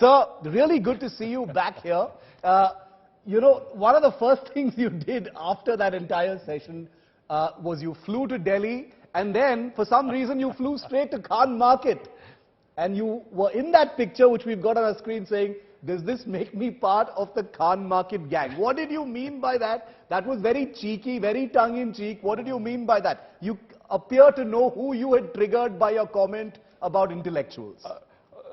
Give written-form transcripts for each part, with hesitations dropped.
Sir, really good to see you back here. You know, one of the first things you did after that entire session was you flew to Delhi, and then, for some reason, you flew straight to Khan Market. And you were in that picture, which we've got on our screen, saying, "Does this make me part of the Khan Market gang?" What did you mean by that? That was very cheeky, very tongue-in-cheek. What did you mean by that? You appear to know who you had triggered by your comment about intellectuals.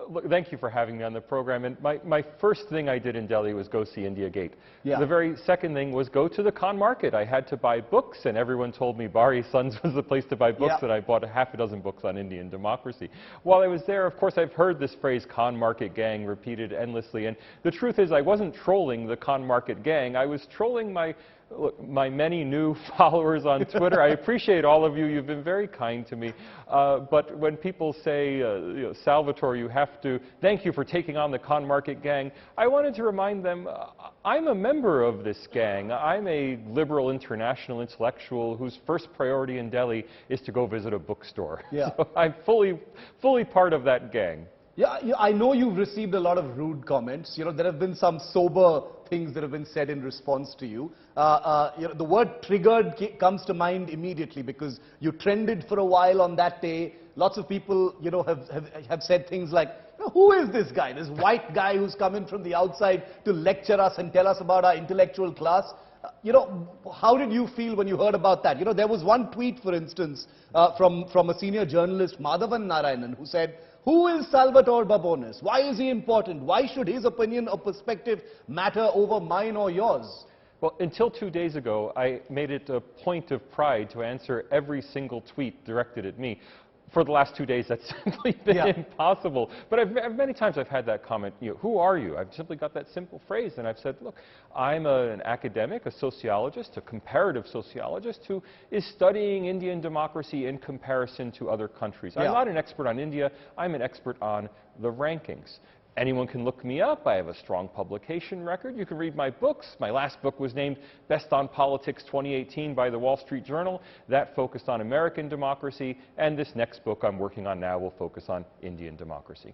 Look, thank you for having me on the program. And my first thing I did in Delhi was go see India Gate. Yeah. The very second thing was go to the Khan Market. I had to buy books, and everyone told me Bari Sons was the place to buy books, Yeah. and I bought a half a dozen books on Indian democracy. While I was there, of course, I've heard this phrase Khan Market gang repeated endlessly. And the truth is, I wasn't trolling the Khan Market gang. I was trolling my many new followers on Twitter. I appreciate all of you. You've been very kind to me. But when people say, Salvatore, you have to, thank you for taking on the Khan Market gang, I wanted to remind them, I'm a member of this gang. I'm a liberal international intellectual whose first priority in Delhi is to go visit a bookstore. Yeah. So I'm fully part of that gang. Yeah, I know you've received a lot of rude comments. You know, there have been some sober things that have been said in response to you. You know, the word triggered comes to mind immediately because you trended for a while on that day. Lots of people, you know, have said things like, who is this guy, this white guy who's come in from the outside to lecture us and tell us about our intellectual class? You know, how did you feel when you heard about that? You know, there was one tweet, for instance, from a senior journalist, Madhavan Narayanan, who said, "Who is Salvatore Babones? Why is he important? Why should his opinion or perspective matter over mine or yours?" Well, until 2 days ago, I made it a point of pride to answer every single tweet directed at me. For the last 2 days, that's simply been impossible. But many times I've had that comment, who are you? I've simply got that simple phrase, and I've said, look, I'm an academic, a sociologist, a comparative sociologist who is studying Indian democracy in comparison to other countries. I'm not an expert on India. I'm an expert on the rankings. Anyone can look me up. I have a strong publication record. You can read my books. My last book was named Best on Politics 2018 by the Wall Street Journal. That focused on American democracy. And this next book I'm working on now will focus on Indian democracy.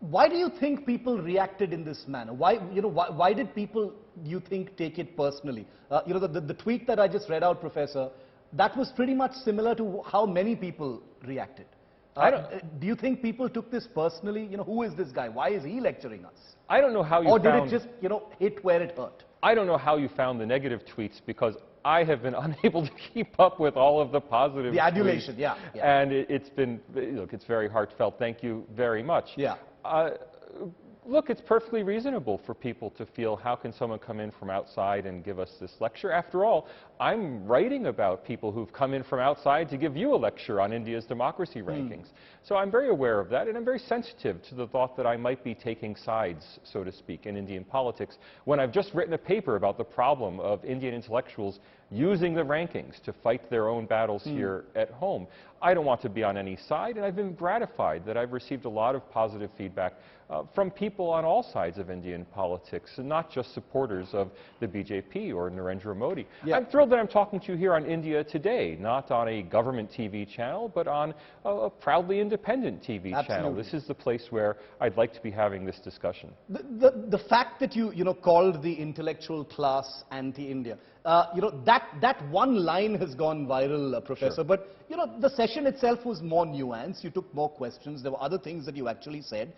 Why do you think people reacted in this manner? Why did people, do you think, take it personally? The tweet that I just read out, Professor, that was pretty much similar to how many people reacted. Do you think people took this personally? Who is this guy? Why is he lecturing us? I don't know how you Or did it just, hit where it hurt? I don't know how you found the negative tweets because I have been unable to keep up with all of the positive The adulation, tweets. And it's been, look, it's very heartfelt. Thank you very much. Yeah. Look, it's perfectly reasonable for people to feel, how can someone come in from outside and give us this lecture? After all, I'm writing about people who've come in from outside to give you a lecture on India's democracy rankings. So I'm very aware of that, and I'm very sensitive to the thought that I might be taking sides, so to speak, in Indian politics, when I've just written a paper about the problem of Indian intellectuals using the rankings to fight their own battles here at home. I don't want to be on any side, and I've been gratified that I've received a lot of positive feedback from people on all sides of Indian politics, and not just supporters of the BJP or Narendra Modi. I'm thrilled that I'm talking to you here on India Today, not on a government TV channel, but on a proudly independent TV channel. This is the place where I'd like to be having this discussion. The fact that you called the intellectual class anti-India, that one line has gone viral, Professor. Sure. But the session itself was more nuanced. You took more questions. There were other things that you actually said.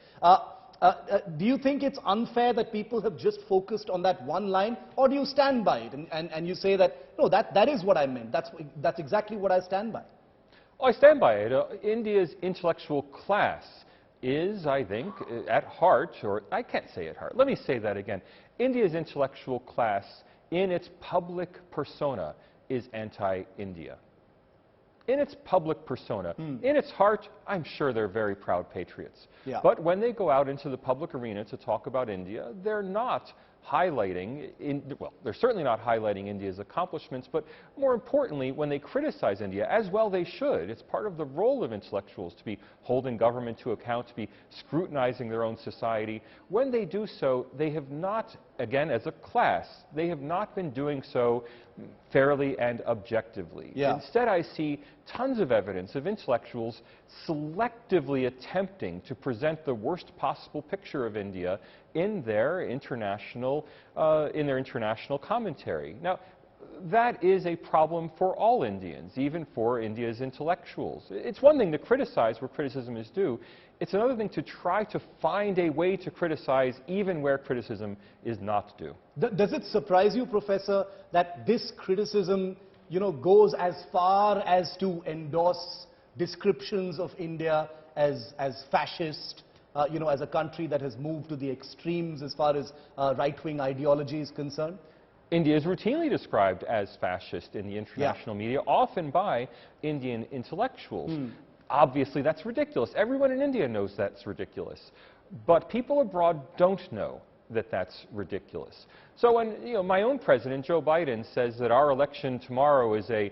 Do you think it's unfair that people have just focused on that one line, or do you stand by it and you say that, no, that is what I meant. That's exactly what I stand by? Well, I stand by it. India's intellectual class is, I think, at heart, or I can't say at heart. Let me say that again. India's intellectual class, in its public persona, is anti-India. In its public persona, in its heart, I'm sure they're very proud patriots. But when they go out into the public arena to talk about India, they're not highlighting, well, they're certainly not highlighting India's accomplishments, but more importantly, when they criticize India, as well they should, it's part of the role of intellectuals to be holding government to account, to be scrutinizing their own society. When they do so, they have not, again, as a class, they have not been doing so fairly and objectively. Instead, I see tons of evidence of intellectuals selectively attempting to present the worst possible picture of India in their international commentary. Now, that is a problem for all Indians, even for India's intellectuals. It's one thing to criticize where criticism is due. It's another thing to try to find a way to criticize even where criticism is not due. Does it surprise you, Professor, that this criticism, goes as far as to endorse descriptions of India as fascist, as a country that has moved to the extremes as far as right-wing ideology is concerned? India is routinely described as fascist in the international media, often by Indian intellectuals. Obviously, that's ridiculous. Everyone in India knows that's ridiculous. But people abroad don't know that that's ridiculous. So when my own president, Joe Biden, says that our election tomorrow is a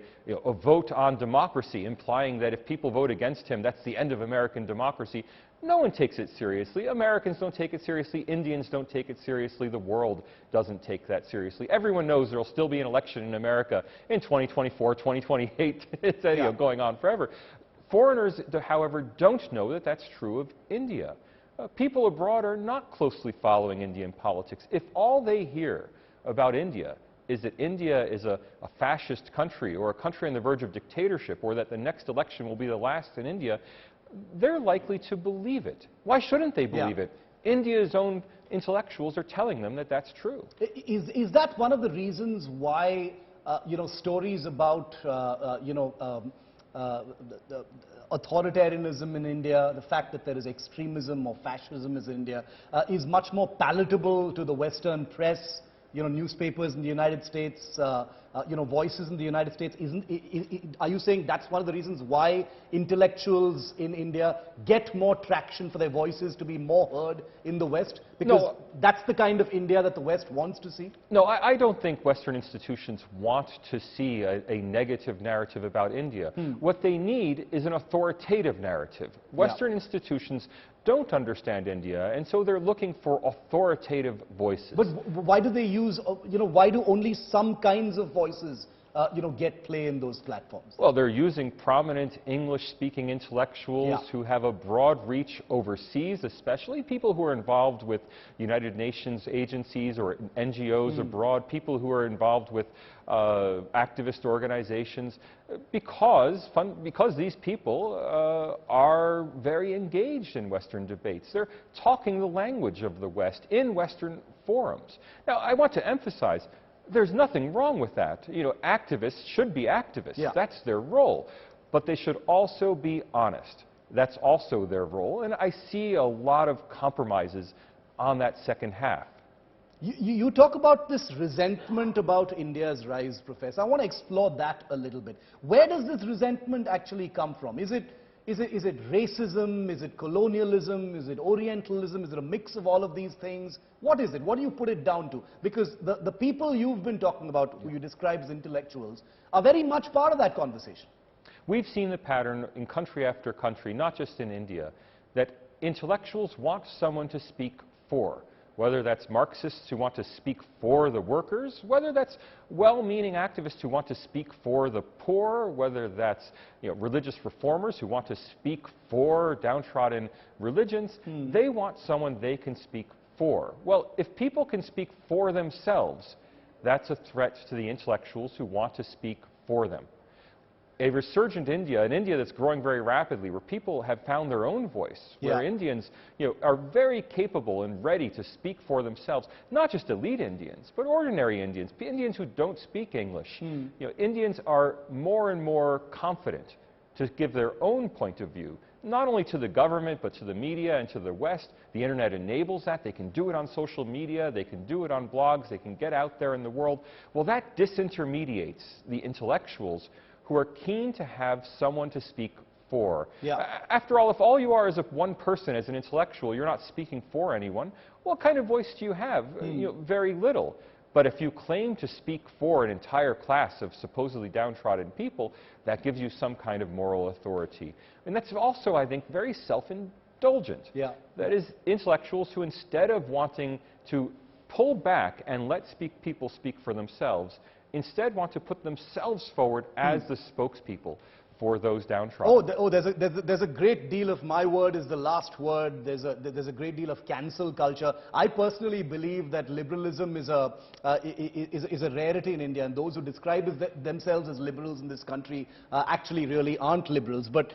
vote on democracy, implying that if people vote against him, that's the end of American democracy, no one takes it seriously. Americans don't take it seriously. Indians don't take it seriously. The world doesn't take that seriously. Everyone knows there will still be an election in America in 2024, 2028. It's going on forever. Foreigners, however, don't know that that's true of India. People abroad are not closely following Indian politics. If all they hear about India is that India is a fascist country or a country on the verge of dictatorship or that the next election will be the last in India, they're likely to believe it. Why shouldn't they believe it? India's own intellectuals are telling them that that's true. Is that one of the reasons why, stories about, authoritarianism in India, the fact that there is extremism or fascism in India, is much more palatable to the Western press, newspapers in the United States, voices in the United States? Are you saying that's one of the reasons why intellectuals in India get more traction for their voices to be more heard in the West? Because that's the kind of India that the West wants to see? No, I don't think Western institutions want to see a negative narrative about India. What they need is an authoritative narrative. Western institutions don't understand India, and so they're looking for authoritative voices. But why do they use, why do only some kinds of voices, get play in those platforms? Well, they're using prominent English-speaking intellectuals who have a broad reach overseas, especially people who are involved with United Nations agencies or NGOs abroad, people who are involved with activist organizations, because these people are very engaged in Western debates. They're talking the language of the West in Western forums. Now, I want to emphasize, there's nothing wrong with that. Activists should be activists. That's their role. But they should also be honest. That's also their role. And I see a lot of compromises on that second half. You talk about this resentment about India's rise, Professor. I want to explore that a little bit. Where does this resentment actually come from? Is it racism? Is it colonialism? Is it Orientalism? Is it a mix of all of these things? What is it? What do you put it down to? Because the people you've been talking about, who you describe as intellectuals, are very much part of that conversation. We've seen the pattern in country after country, not just in India, that intellectuals want someone to speak for. Whether that's Marxists who want to speak for the workers, whether that's well-meaning activists who want to speak for the poor, whether that's religious reformers who want to speak for downtrodden religions, they want someone they can speak for. Well, if people can speak for themselves, that's a threat to the intellectuals who want to speak for them. A resurgent India, an India that's growing very rapidly, where people have found their own voice, where Indians are very capable and ready to speak for themselves, not just elite Indians, but ordinary Indians, Indians who don't speak English. Indians are more and more confident to give their own point of view, not only to the government, but to the media and to the West. The internet enables that. They can do it on social media. They can do it on blogs. They can get out there in the world. Well, that disintermediates the intellectuals who are keen to have someone to speak for. After all, if all you are is one person as an intellectual, you're not speaking for anyone, what kind of voice do you have? Very little. But if you claim to speak for an entire class of supposedly downtrodden people, that gives you some kind of moral authority. And that's also, I think, very self-indulgent. That is, intellectuals who, instead of wanting to pull back and let people speak for themselves, instead want to put themselves forward as the spokespeople for those downtrodden. There's a great deal of my word is the last word. There's a great deal of cancel culture. I personally believe that liberalism is a rarity in India, and those who describe themselves as liberals in this country actually really aren't liberals. But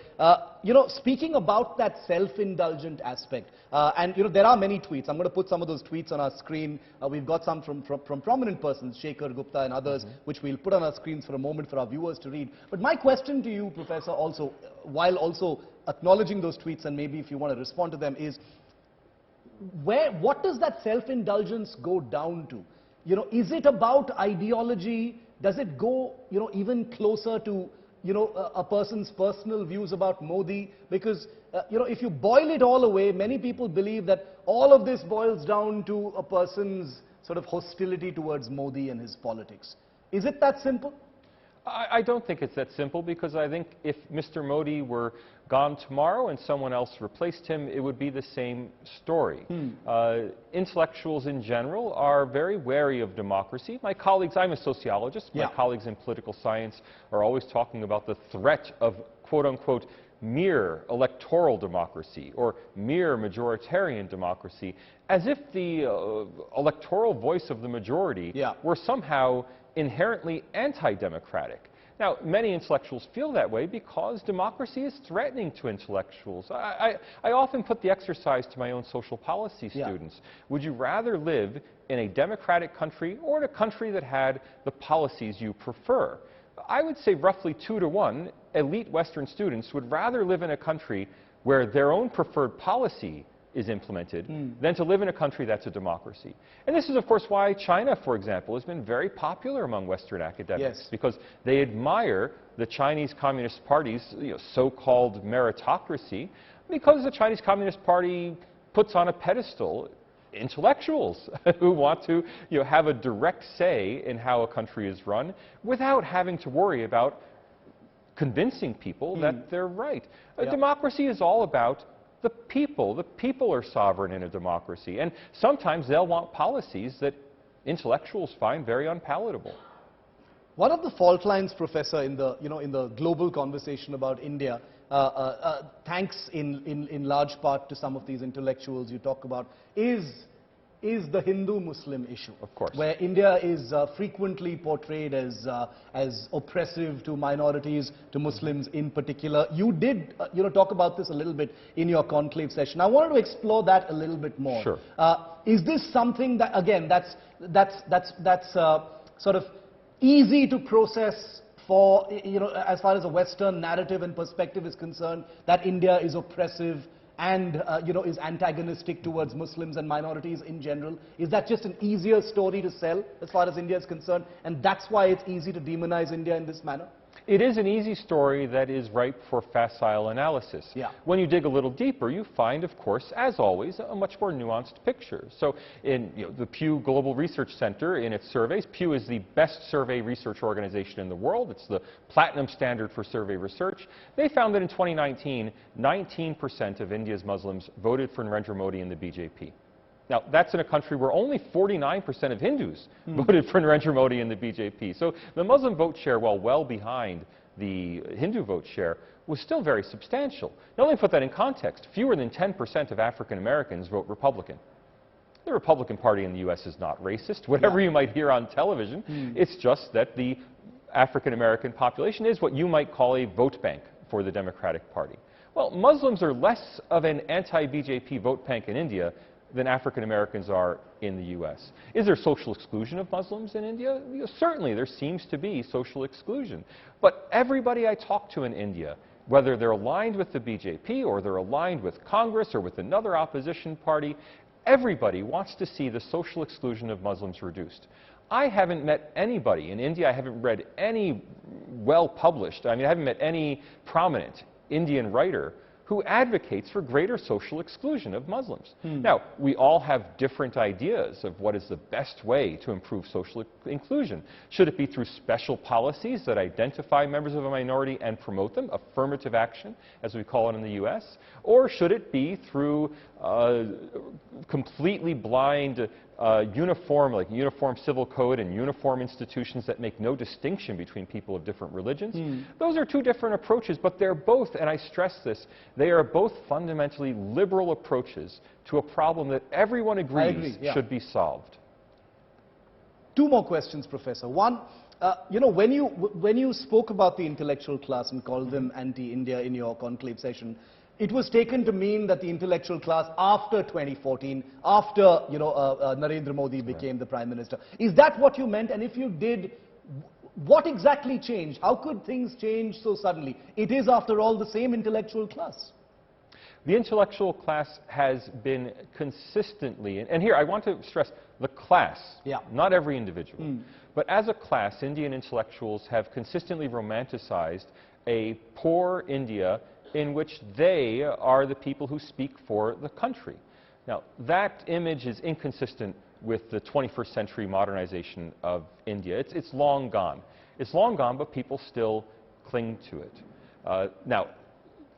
you know, speaking about that self-indulgent aspect, and you know, there are many tweets. I'm going to put some of those tweets on our screen. We've got some from prominent persons, Shekhar Gupta and others, which we'll put on our screens for a moment for our viewers to read. But my question to you, Professor, also, while also acknowledging those tweets, and maybe if you want to respond to them, is what does that self-indulgence go down to? You know, is it about ideology? Does it go, you know, even closer to, you know, a person's personal views about Modi? Because, you know, if you boil it all away, many people believe that all of this boils down to a person's sort of hostility towards Modi and his politics. Is it that simple? I don't think it's that simple, because I think if Mr. Modi were gone tomorrow and someone else replaced him, it would be the same story. Intellectuals in general are very wary of democracy. My colleagues, I'm a sociologist, my colleagues in political science are always talking about the threat of quote-unquote mere electoral democracy or mere majoritarian democracy, as if the electoral voice of the majority were somehow inherently anti-democratic. Now, many intellectuals feel that way because democracy is threatening to intellectuals. I often put the exercise to my own social policy students. Would you rather live in a democratic country or in a country that had the policies you prefer? I would say roughly 2 to 1, elite Western students would rather live in a country where their own preferred policy is implemented than to live in a country that's a democracy. And this is, of course, why China, for example, has been very popular among Western academics, because they admire the Chinese Communist Party's so-called meritocracy, because the Chinese Communist Party puts on a pedestal intellectuals who want to have a direct say in how a country is run without having to worry about convincing people that they're right. Democracy is all about the people. The people are sovereign in a democracy, and sometimes they'll want policies that intellectuals find very unpalatable. One of the fault lines, Professor, in the global conversation about India, thanks in large part to some of these intellectuals you talk about, is the Hindu-Muslim issue. Of course. Where India is frequently portrayed as oppressive to minorities, to Muslims in particular. You did talk about this a little bit in your conclave session. I wanted to explore that a little bit more. Sure. Is this something that, again, that's sort of easy to process for, as far as a Western narrative and perspective is concerned, that India is oppressive and is antagonistic towards Muslims and minorities in general? Is that just an easier story to sell as far as India is concerned, and that's why it's easy to demonize India in this manner? It is an easy story that is ripe for facile analysis. When you dig a little deeper, you find, of course, as always, a much more nuanced picture. So in the Pew Global Research Center, in its surveys, Pew is the best survey research organization in the world. It's the platinum standard for survey research. They found that in 2019, 19% of India's Muslims voted for Narendra Modi and the BJP. Now, that's in a country where only 49% of Hindus voted for Narendra Modi and the BJP. So the Muslim vote share, while well behind the Hindu vote share, was still very substantial. Now, let me put that in context. Fewer than 10% of African Americans vote Republican. The Republican Party in the U.S. is not racist, whatever you might hear on television. It's just that the African American population is what you might call a vote bank for the Democratic Party. Well, Muslims are less of an anti-BJP vote bank in India than African Americans are in the U.S. Is there social exclusion of Muslims in India? Certainly, there seems to be social exclusion. But everybody I talk to in India, whether they're aligned with the BJP or they're aligned with Congress or with another opposition party, everybody wants to see the social exclusion of Muslims reduced. I haven't met anybody in India, I haven't read any well-published, I haven't met any prominent Indian writer who advocates for greater social exclusion of Muslims. Now, we all have different ideas of what is the best way to improve social inclusion. Should it be through special policies that identify members of a minority and promote them, affirmative action, as we call it in the U.S., or should it be through completely blind, uniform civil code and uniform institutions that make no distinction between people of different religions. Those are two different approaches, but they're both, and I stress this, they are both fundamentally liberal approaches to a problem that everyone agrees should be solved. Two more questions, Professor. One, you know, when you spoke about the intellectual class and called them anti-India in your conclave session, it was taken to mean that the intellectual class after 2014, after, you know, Narendra Modi became the Prime Minister. Is that what you meant? And if you did, what exactly changed? How could things change so suddenly? It is, after all, the same intellectual class. The intellectual class has been consistently, and here I want to stress the class, not every individual, but as a class, Indian intellectuals have consistently romanticized a poor India in which they are the people who speak for the country. Now, that image is inconsistent with the 21st century modernization of India. It's long gone. It's long gone, but people still cling to it. Now,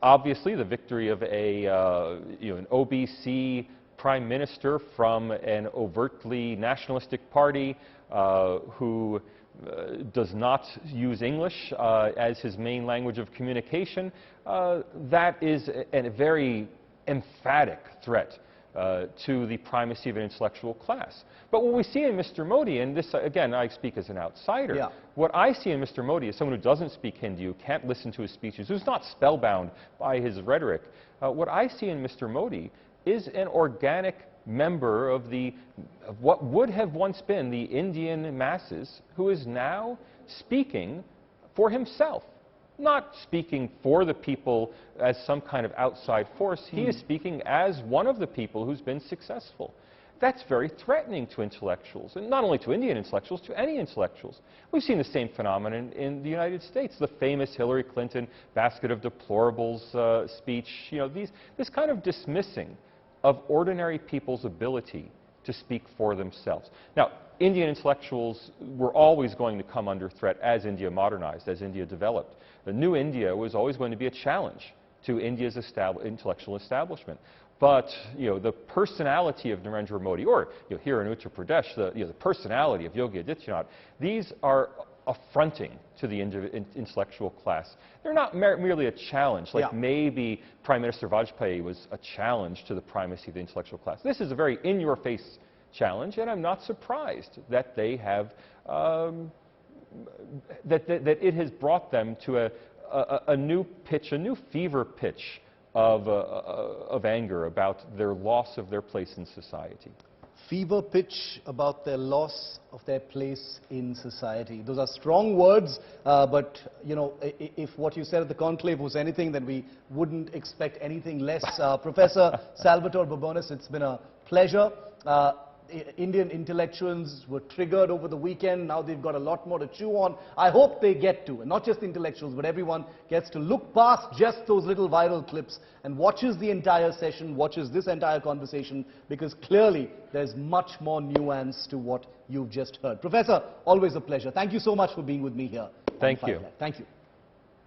obviously, the victory of an OBC prime minister from an overtly nationalistic party who does not use English as his main language of communication, that is a very emphatic threat to the primacy of an intellectual class. But what we see in Mr. Modi, and this, again, I speak as an outsider, what I see in Mr. Modi is someone who doesn't speak Hindi, who can't listen to his speeches, who's not spellbound by his rhetoric. What I see in Mr. Modi is an organic member of what would have once been the Indian masses, who is now speaking for himself. Not speaking for the people as some kind of outside force. He is speaking as one of the people who's been successful. That's very threatening to intellectuals, and not only to Indian intellectuals, to any intellectuals. We've seen the same phenomenon in the United States. The famous Hillary Clinton basket of deplorables speech, you know, this kind of dismissing of ordinary people's ability to speak for themselves. Now, Indian intellectuals were always going to come under threat as India modernized, as India developed. The new India was always going to be a challenge to India's intellectual establishment. But, you know, the personality of Narendra Modi, or, you know, here in Uttar Pradesh, the personality of Yogi Adityanath, these are affronting to the intellectual class. They're not merely a challenge, like maybe Prime Minister Vajpayee was a challenge to the primacy of the intellectual class. This is a very in-your-face challenge, and I'm not surprised that they have, that it has brought them to a new pitch, a new fever pitch of anger about their loss of their place in society. Fever pitch about their loss of their place in society. Those are strong words, but, you know, if what you said at the conclave was anything, then we wouldn't expect anything less. Professor Salvatore Babones, it's been a pleasure. Indian intellectuals were triggered over the weekend. Now they've got a lot more to chew on. I hope they get to, and not just intellectuals, but everyone gets to look past just those little viral clips and watches the entire session, watches this entire conversation, because clearly there's much more nuance to what you've just heard. Professor, always a pleasure. Thank you so much for being with me here. Thank you. Thank you.